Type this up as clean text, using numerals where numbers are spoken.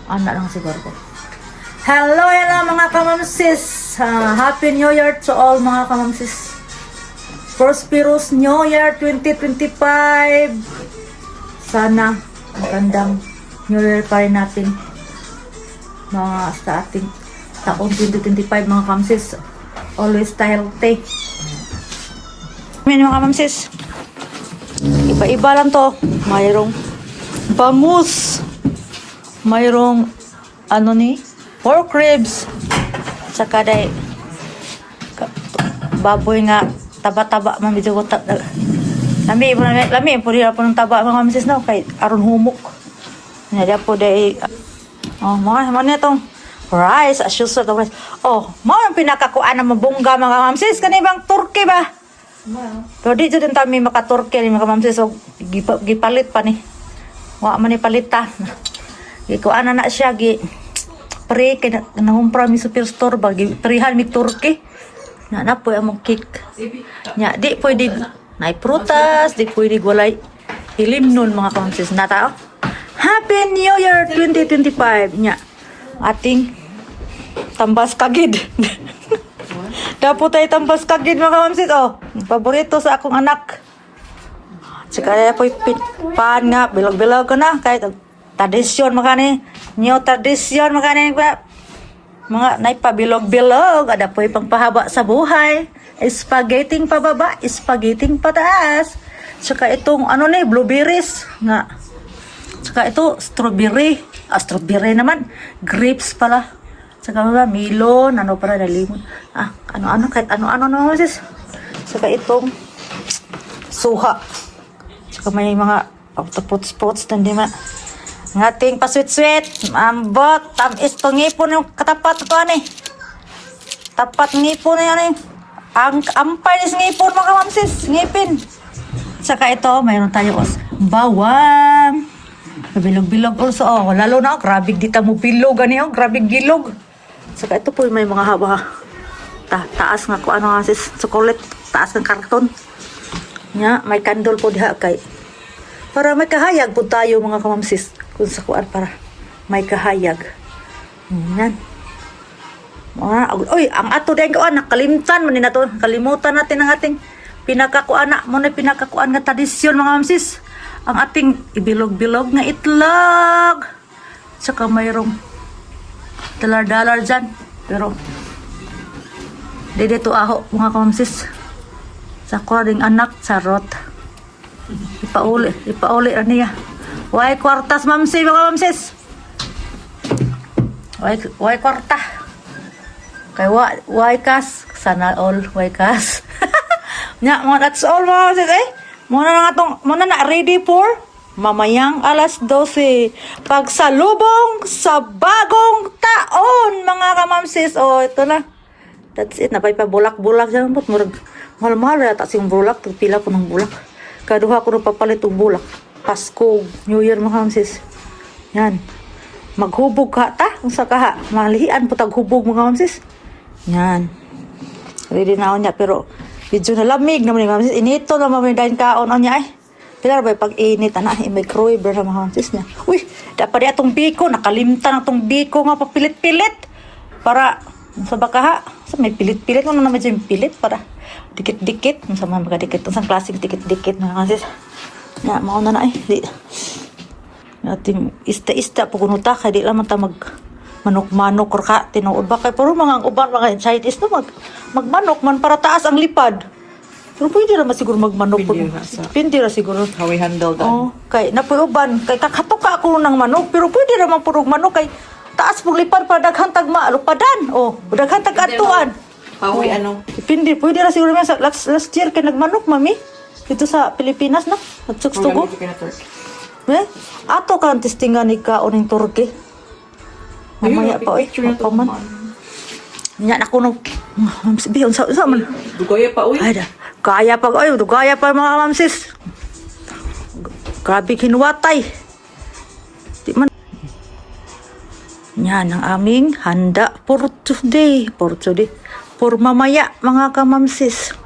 Anak lang siguro ko. Hello mga kamamsis! Happy New Year to all mga kamamsis. Prosperous New Year 2025. Sana magandang New Year pa rin natin sa ating taon 2025 mga kamamsis. Always healthy. Mga kamamsis, iba-iba lang to. Mayroong bangus, mayroong pork ribs, saka day baboy nga taba-taba man medyo lami po din po ng taba mga misis no kay aron humok niya po day mga itong rice as usual the rice mga pinakakuan na mabungga mga misis kanibang turkey ba pero dito din kami maka-turkey mga misis so gipalit pa ni wa man ni palita gikuan na siya pre kay nahumpra mi superstore ba prehan mi turkey na po among cake nya di pwede nay prutas di pwede walay hilim nun mga kamsis na tao. Happy New Year 2025 nya ating tambas kagid dapat tayo tambas kagid mga kamsis paborito sa akong anak saka po pan nga bilog-bilog ko na kahit tradisyon makani new tradisyon makani mga naipabilog-bilog ada po pang pahaba sa buhay spaghetti pababa spaghetti pataas saka itong blueberries nga saka ito strawberry strawberry naman grapes pala saka melon pala na limon kahit ano naman sis saka itong suha saka may mga octopus din man ngating paswit-swit ambot tamis to ngipon yung katapat ito tapat ngipon yan ang ampay ni ngipon mga kamamsis ngipin saka ito mayroon tayo bawang bilog-bilog also lalo na grabe dita mo bilog grabe gilog saka ito po may mga haba taas nga ko sis chocolate taas ng karton nya may candle po diha kay para may kahayag po tayo mga kamamsis kung sa kuan para may kahayag. Yan. Ang ato din ko nakalimtan man nato. Kalimutan natin ang ating pinakakuan pinakakuan nga tradisyon mga mamsis. Ang ating ibilog-bilog nga itlog. Saka mayroong dalar-dalar dyan. Pero dito aho mga kamamsis. Sa kuring anak sarot. Ipauli niya. Why kwartas mamsi mga mamsis? Why kwarta? Kay why kas? Sana all why kas? Nya mo that's all mga mamsis muna na ready for mamayang alas 12 pagsalubong sa bagong taon mga kamamsis. Ito na. That's it. Napay pa bulak-bulak dyan. Mahal-mahal yata siyang bulak. Pila po ng bulak. Kaduha ko nung papalit ng bulak. Pasko, New Year mga kamsis. Yan. Maghubog ka ta. Kung sa kaha. Malihian po taghubog mga kamsis. Yan. Ready na ako niya. Pero medyo nalamig naman mga kamsis. Inito naman may dahin kaon niya Pero ba pag init microwave na mga kamsis niya. Uy, dapat itong biko. Nakalimtan itong biko nga papilit-pilit. Para sa bakaha. So, may pilit-pilit. Ano naman dyan pilit para dikit-dikit. Sa mga magkadikit. Ang klaseng dikit-dikit mga kamsis. Ya, mau na di natin ista-ista po kunuta kaya di lang ta manok-manok or ka tinuod ba kay pero mga uban mga Chinese no magmanok man para taas ang lipad pero pwede naman siguro magmanok po pindi ra siguro how we handle that kay napoy uban kay kakatuka ako ng manok pero pwede naman purog manok kay taas pug lipad para daghang tagma lupadan daghang tag-atuan how we pindi pwede ra siguro last year kay nagmanok mami dito sa Pilipinas na nagsukstugo ato ka testingan ni kaon ng Turkey mamaya pa paman nya na kuno biyon sa man dugaya pa kaya pa dugaya pa mga mamsis grabe kinuwatay di man yan ang aming handa for today for mamaya mga kamamsis